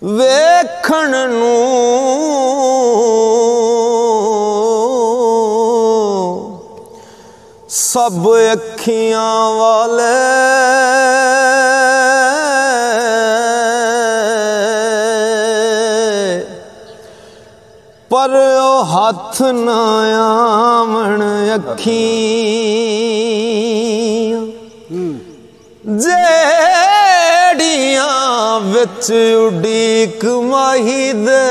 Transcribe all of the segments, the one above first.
वेखण नू सब अखियां वाले पर ओ हाथ ना आवन अखियां जेड़ियां विच उड़ीक माही दे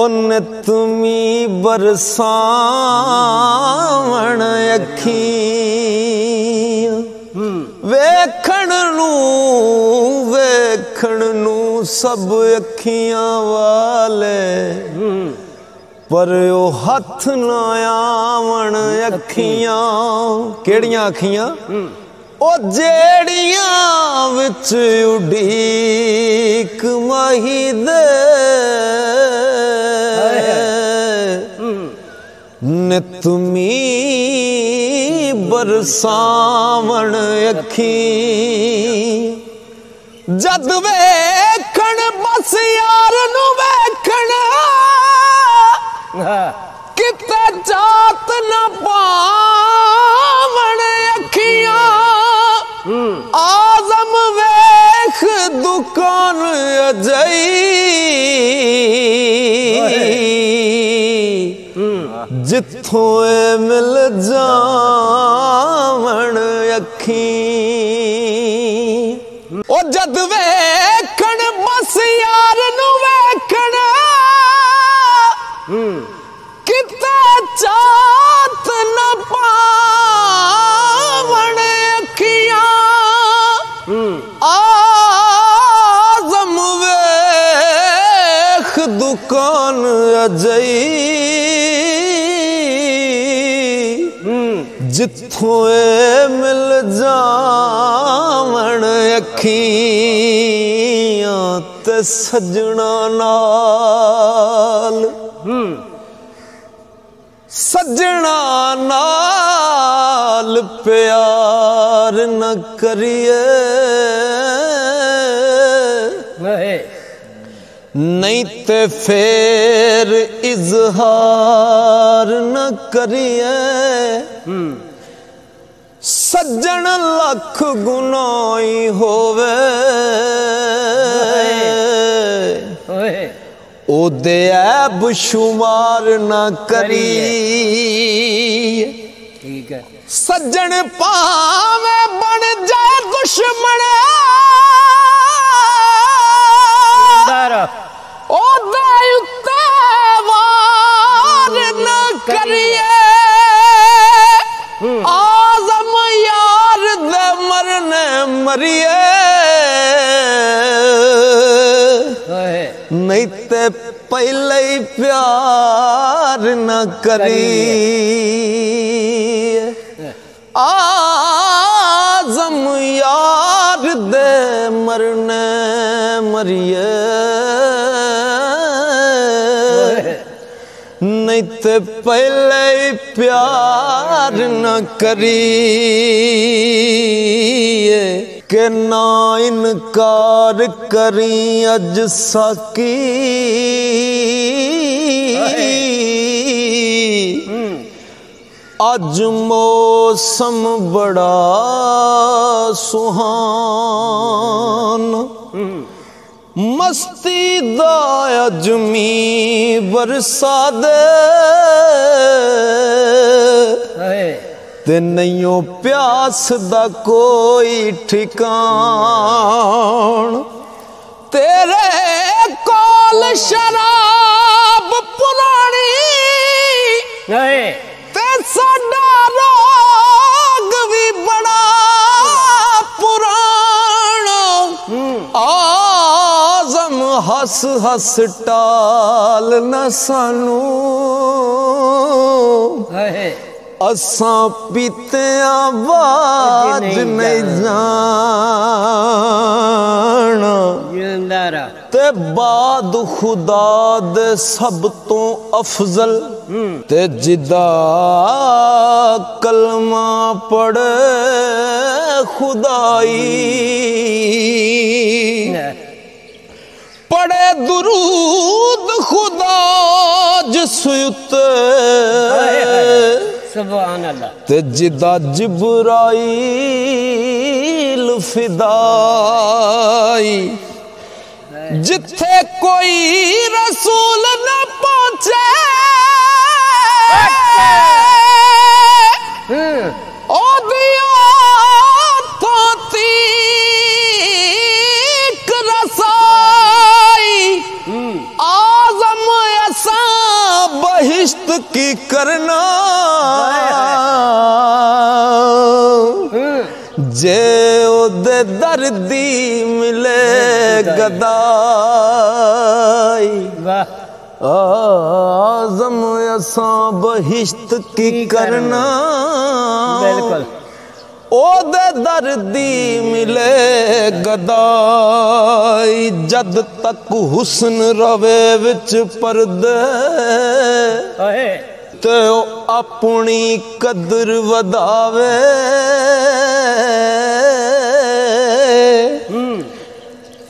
उन तुमी बरसावण अखियां वेखण नू सब अखियां वाले पर ओ हथ ना आवन अखियां केड़ियां अखियां ओ जेड़ियां विच उड़ीक माही दे ने तुमी बरसावण अखी जद वेखण बस यार नू वेखण किते जात न पावण अखियां आजम वेख दुकान अजई जिथों मिल जावण अखी ओ जद वेखण बस यार नू वेखण किते चात न पावण अखियां आजम वेख दुकान अजई जिथों मिल जावण अखियां ते सजना नाल प्यार न करिए नहीं ते फेर इजहार न करिए सज्जन लख गुनाही होवे ओदे ऐब शुमार न करी ठीक है सज्जन पावे बन जाए दुश्मन ओदे उत्ते वार न करिए आजम यार दे मरने मरिए नहीं ते पहले ही प्यार न करी आजम यार दे मरने मरिए नहीं ते पहले ही प्यार न करी के ना इनकार करी अज साकी अज मौसम बड़ा सुहाना मस्ती दा अजमी बरसा दे ते नहीं प्यास दा कोई ठिकान तेरे कोल शराब पुरानी ते साडा रोग भी बड़ा पुराना आजम हस हस टाल न सानू असां पीते आवाज नहीं जाना ते बाद खुदा दे सब तो अफजल ते जिदा कलमा पढ़े खुदाई पढ़े दुरूद खुदा जिस उते सुभान अल्लाह ते जिदा जिब्राइल फिदाई जिथे कोई रसूल न पहुंचे ओ दिया तो तीक रसाई आजम ऐसा बहिश्त की करना जे ओदे दर्दी मिले गदाई आजम ऐसा बहिश्त की करना बिल्कुल ओदे दर्दी मिले गदाई जद तक हुस्न रवे विच पर्दे ते ओ अपनी कदर वधावे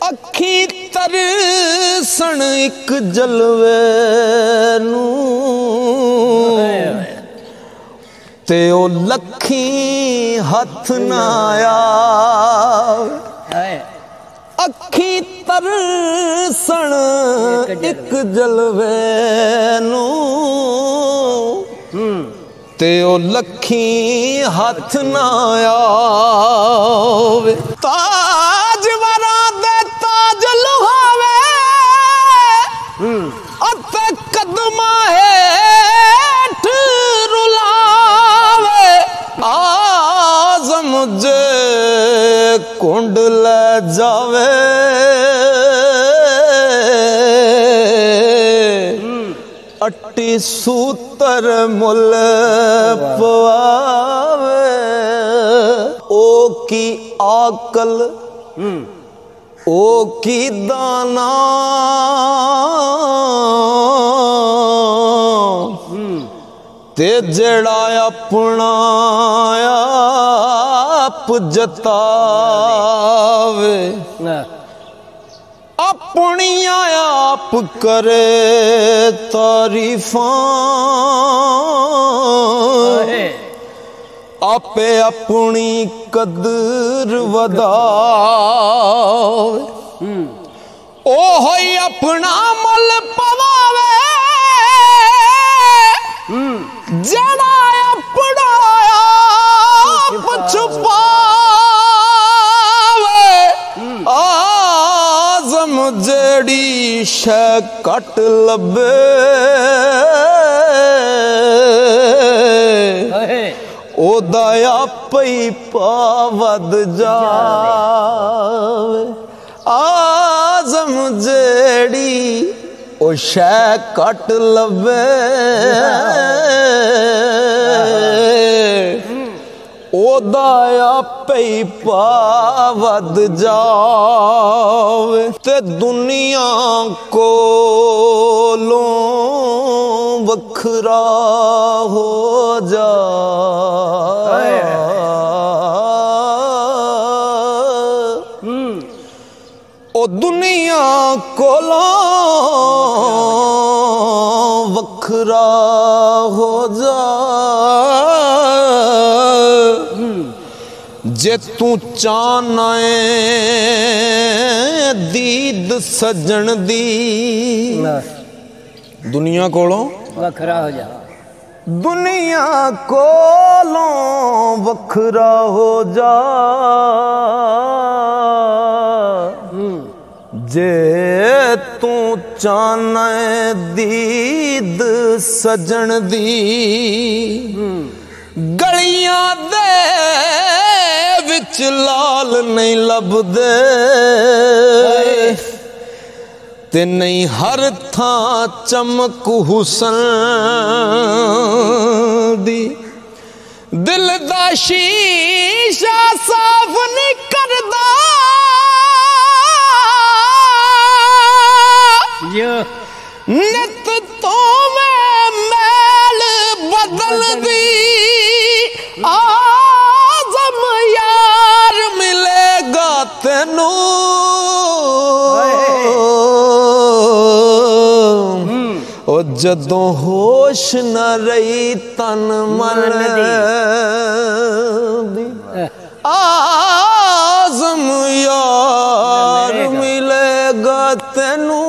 अखी तरसन एक जलवे नू ते ओ लखी हथ ना आवे अखी तरसन एक जलवे नू ते ओ लखी हथ ना आवे ताज वरा दे ताज लुहावे अते कदमा हेठ रुलावे आजम जे कुंड ले जावे अट्टी सूतर मुल पवावे ओ की आकल ओ की दाना ते जड़ा अपना आप जतावे अपनी आप करे तारीफां आपे अपनी कदर वधावे ओ होई अपना मुल पवावे जड़ा अपना आप छुपावे आजम जेड़ी शै कट लबे ओदा आपई पावद जावे आजम जेड़ी ओ शै कट लबे ओदा आपे पावद जावे ते दुनिया कोलों वखरा हो जाए ओ दुनिया कोलों वखरा हो जाए जे तू चाहना दीद सजन दी दुनिया कोलों वखरा हो जा दुनिया कोलों वखरा हो जा जे तू चाहना दीद सजन दी गलियां दे विच लाल नहीं लभदे ते नहीं हर थां चमक हुसन दी दिल दा शीशा साफ नहीं करदा नित तो मैं मैल बदल दी आजम यार मिलेगा तेनू जदों होश न रही तन मन दी आज़म यार मिलेगा तेनू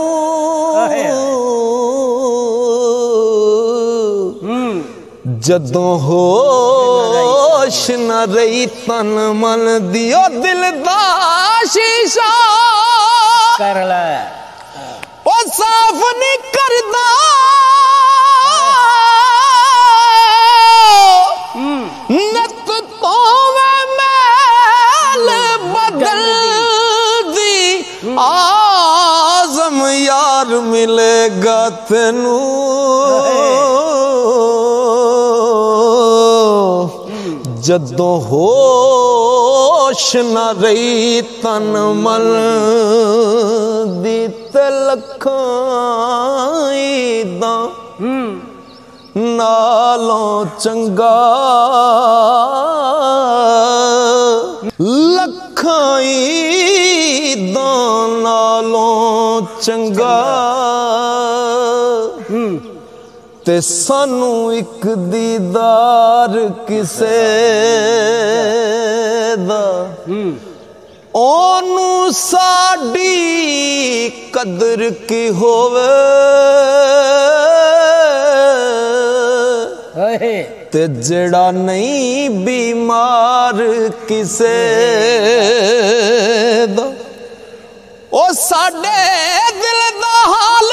जदों होश न रही तन मन दी ओ दिल दा शीशा कर ले ओ साफ नहीं करदा नत तो मैल बदल दी आज़म यार मिलेगा तेनू जदों होश न रही तन मन दी ते लखां दा नालों चंगा लखां दा नालों चंगा ते सानू एक दीदार किसे दा ओनू साडी कदर की होवे ते जड़ा नहीं बीमार किसे दा ओ साडे दिल दा हाल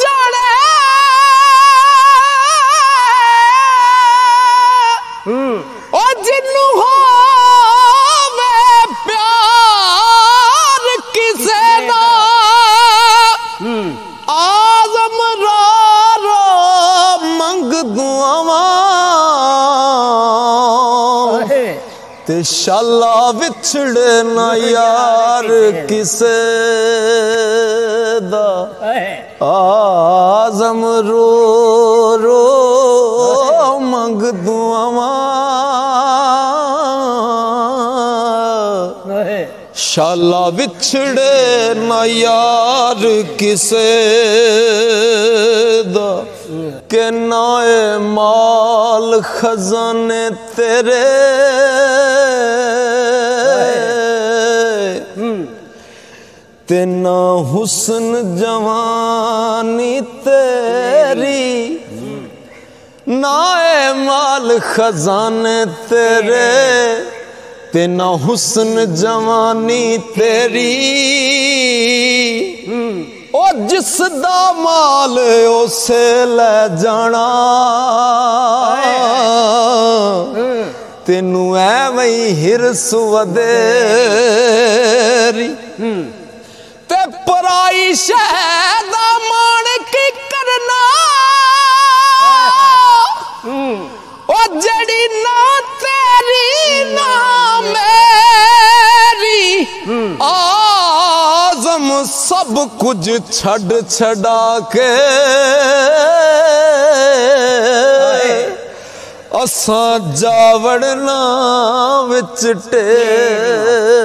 जाने ओ जिन्नू होवे प्यार किसे दा आज़म रो मंग दुआवां ते शाला विछड़े ना यार किसे दा आज़म रो रो मंग दुआवां शाला विछड़े ना यार किसे दा के नाए माल खजाने तेरे ते ना हुस्न जवानी तेरी नाए माल खजाने तेरे ते ना हुस्न जवानी तेरी ओ जिस दा माल उसे ले जाना तेनू ऐवें हिरस वदेरी ते पराई शह दा मान की करना ओ जड़ी ना तेरी ना मेरी आज़म सब कुछ छड़ छड़ा के असा जावड़ना विच टेरी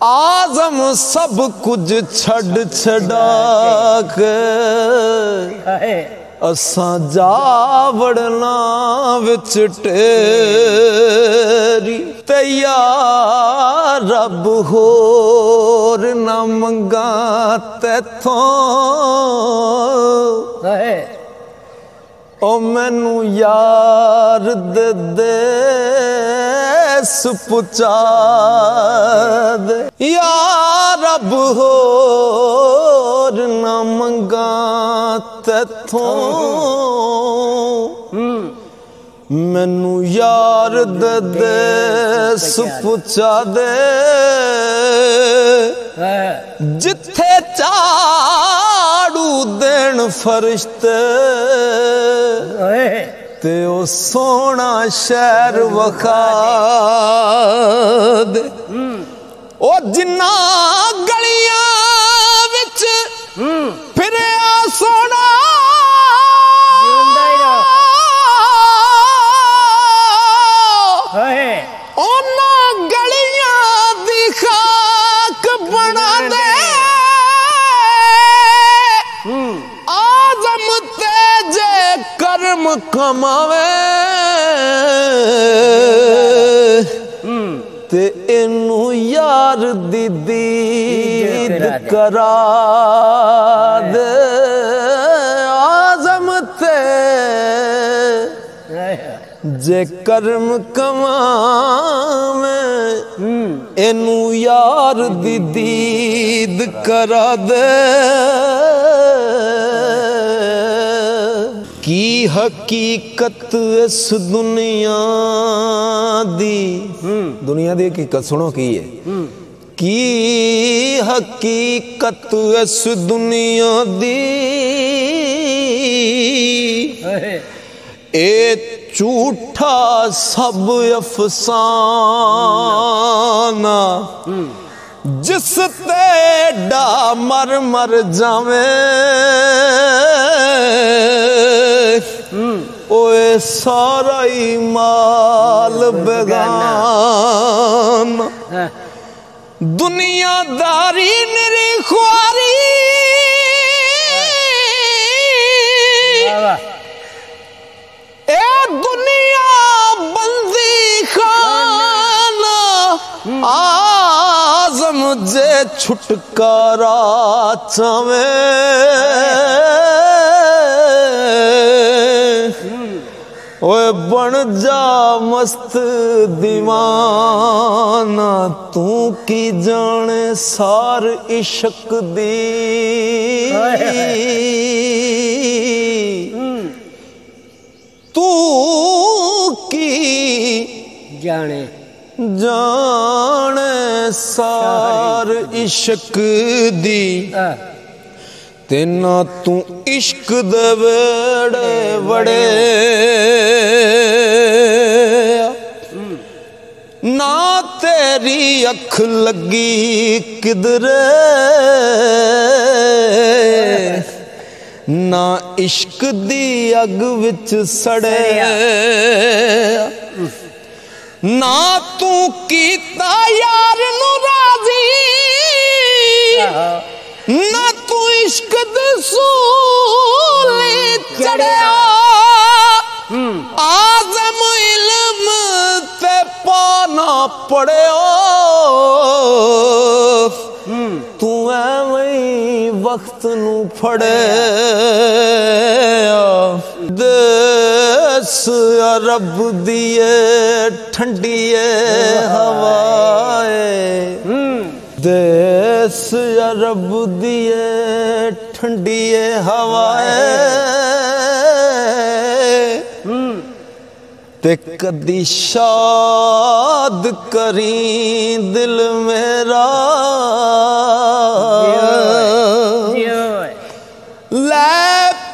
आज़म सब कुछ छड़ छड़ा के असा जावड़ना विच टेरी ते यार रब होर न मंगा तैथों ओ मैनू यार दे पुचा दे यार रब होर न मंगा तैथों मैनू यार दे पुचा दे जिथे झाड़ू देन फरिश्ते ते ओ सोना शहर वखा दे ओ जिन्ना गलियां विच फिरिया सोना ओना गलियां दी खाक बना दे कमावे ते इनू यार दी दीद करा दे आज़म ते जे कर्म कमावे इनू यार दी दीद करा दे की हकीकत इस दुनिया दी हकीकत सुनो की है की हकीकत इस दुनिया दी ए झूठा सब अफसाना जिस तेड़ा मर मर जावे ओए सारा ही माल बेगाना दुनियादारी मेरी ख्वारी ए दुनिया बंदी खाना आज़म जे छुटकारा चावे ओए बन जा मस्त दीवाना तू की जाने सार इश्क दी तू की जाने सार इश्क दी तेना तू इश्क दे वेड़े वड़े ना तेरी अख लगी किधरे ना इश्क दी अग विच सड़े ना तू कीता यार नू राजी ना तू इश्क दे सूली चढ़िया आज़म इल्म ते पाना पढ़ियो तू एवं वक्त नू फड़े देस अरब दिए ठंडिए हवाए देस अरब दिए ठंडिए हवाए ते कदी शाद करी दिल मेरा ले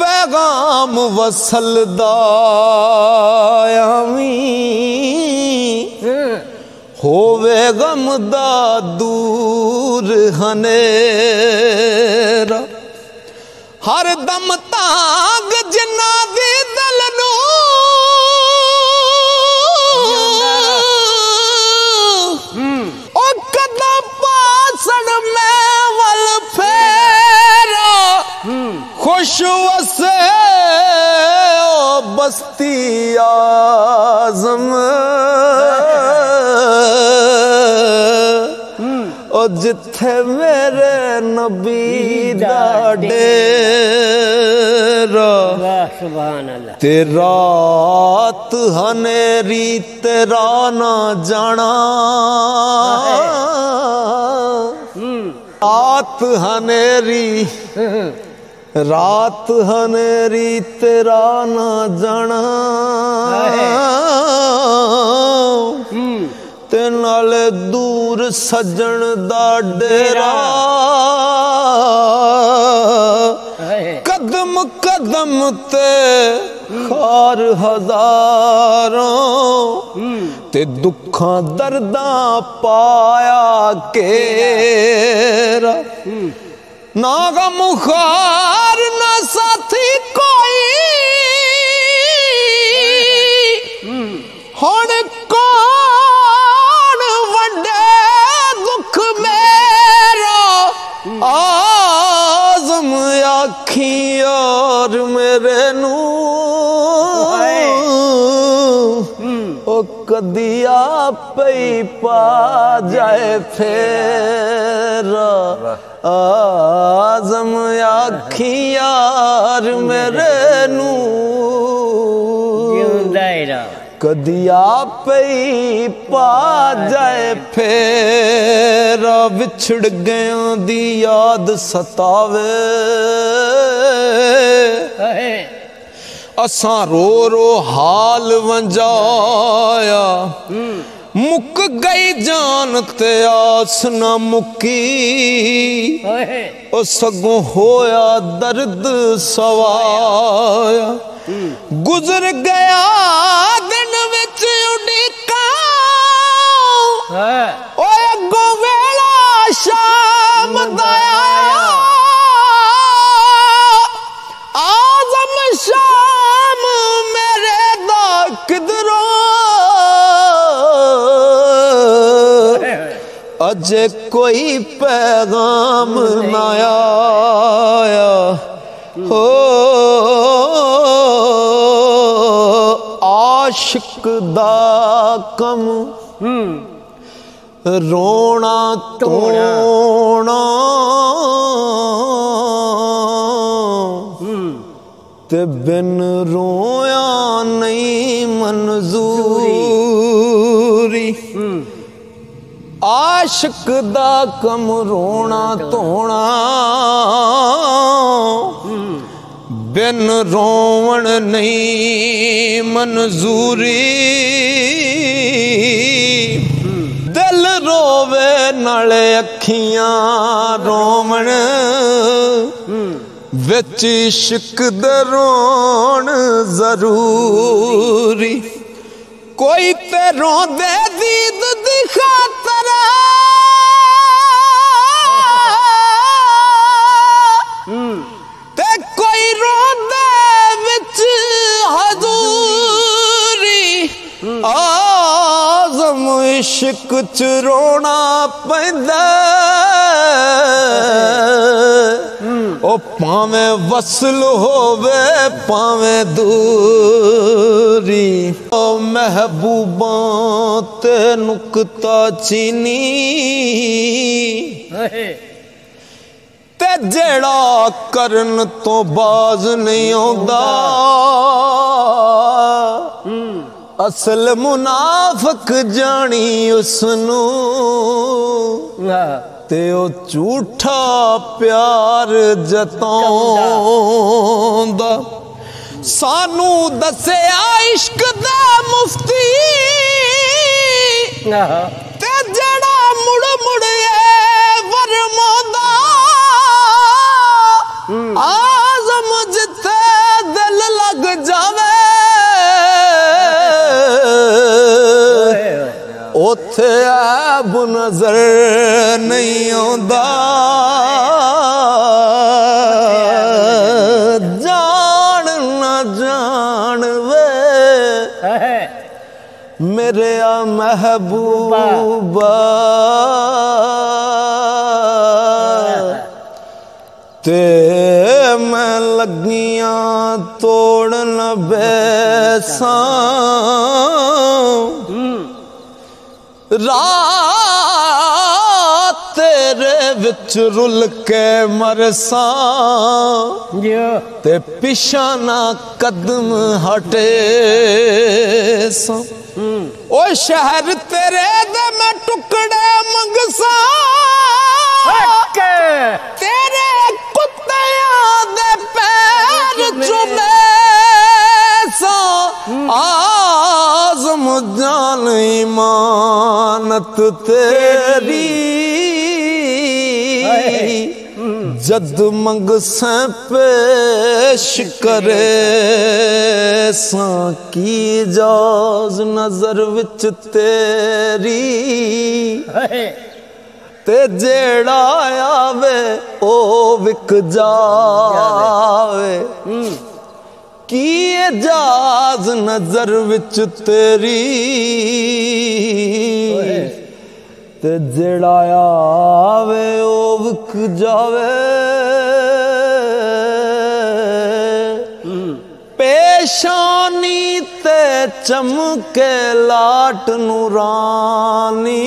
पैगाम वसलदा होवे गम दा दूर हनेरा हर दम तांग जिन्ना दी दिल नू ओ कदा पासण में वल फेरा खुश वसे ओ बस्ती आज़म ओ जिथे मेरे नबी दा डेरा सुभान अल्लाह ते रात हनेरी तेरा ना जाना रात हनेरी तेरा ना जाना ते नाले दूर सजन दा डेरा कदम कदम ते खार हजारों ते दुखा दर्दा पाया केरा ना गम खार ना साथी कोई हुण कौन वंडे दुख मेरा आज़म आखी और मेरे नू कदी आप ही पा जाए फिर आजम आखी यार मेरे नू कदी आप ही पा जाए फिर विछड़ गया दी याद सतावे असा रो रो हाल वंजाया मुक गई जान ते आस न मुकी ओ सगों होया दर्द सवाया गुजर गया दिन विच उड़ीका ओ अगों वेला शाम दया आजम शाम मेरे दा किधरों अजे कोई पैगाम ना आया हो आशिक दा कम रोना तोड़ना ते बिन रोया नहीं मंजूरी आशिक दा कम रोना तोड़ा बिन रोवण नहीं मंजूरी दिल रोवे नाले अखियां रोवण विच इश्क दे रोण जरूरी कोई ते रोंदे दीद दी खातर ते कोई रोंदे विच हजूरी आजम इश्क च रोना पैंदा ओ पावे वसल होवे पावे दूरी ओ महबूबा ते नुकता चीनी ते जेड़ा करन तो बाज नहीं आउंदा असल मुनाफिक जानी उसनू ते ओ झूठा प्यार जताउंदा सानू दस्या इश्क दा मुफ्ती ते जड़ा मुड़ मुड़ वरमांदा आजम जिथे दिल लग जावे ओथे ऐब नजर नहीं आउंदा जान ना जान वे मेरे महबूबा ते मैं लगियां तोड़न बैसा रात तेरे विच रुल के मरसा ते पिछा ना कदम हटे सा ओ शहर तेरे दे मैं टुकड़े मंगसा तेरे कुत्तियां दे पैर चुमे सा आजम जान इमानत तेरी जद मंग से पेश करे सा की जाज नजर विच तेरी ते जेड़ा आवे ओ विक जावे की जाज नजर विच तेरी ते जेड़ा आवे ओ विक जावे पेशानी ते चमके लाट नूरानी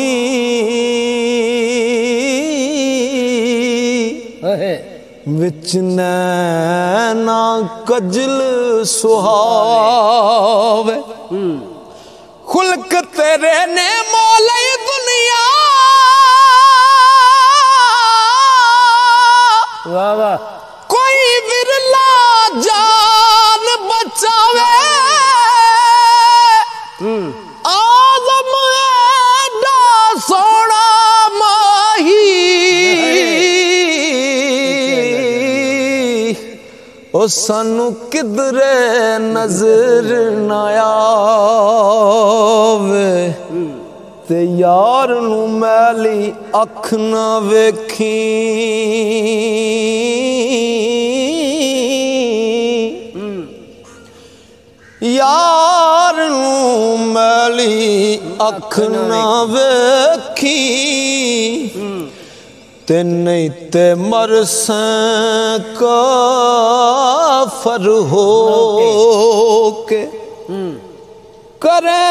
विच नैना कजल सुहावे खुल्क तेरे ने मौले दुनिया वाह वाह कोई बिरला जान बचावे आदम एडा सोना माही ओ सानू किधरे नजर न आवे ते यार नू मैली अख न वेखी यार नू मैली अख न वेखी ते नहीं ते मरसें काफर हो के करे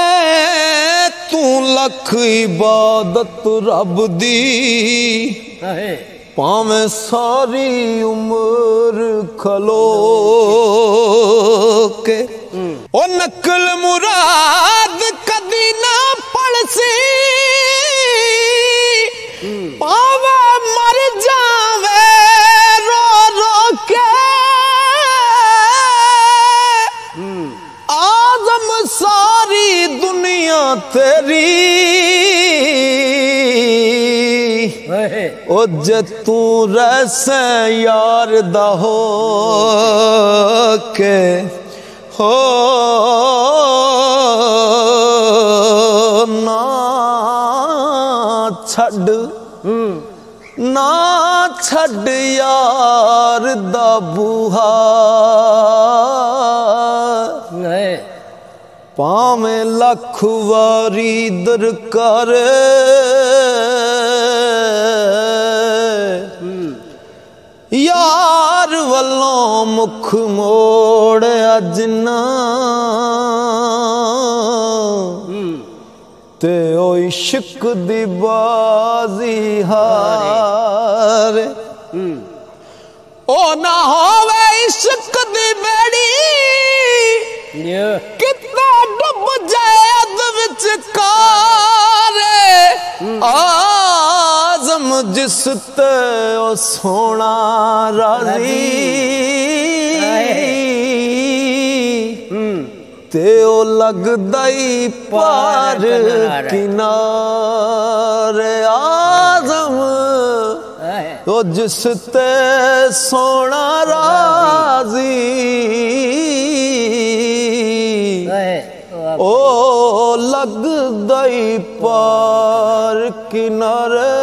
तू लख इबादत रब दी पावे सारी उम्र खलो के ओ नकल मुराद कदी ना पड़सी पावे मर जावे रो रो के आदम सारी दुनिया तेरी ओ जे तू रैसे यार दा हो के हो ना छड़ ना छड़ यार दा बूहा पावे लख वारी दरकार यार वल्लों मुख मोड़ अज ना ते ओ इश्क दी बाजी हार ओ ना होवे इश्क दी बेड़ी कितना डुब जाए अद विच कारे आजम जिस ते ओ सोना राजी ते ओ लगदा ही पार किनारे आजम ओ जिस ते सोना राजी ओ लगदा ही पार किनारे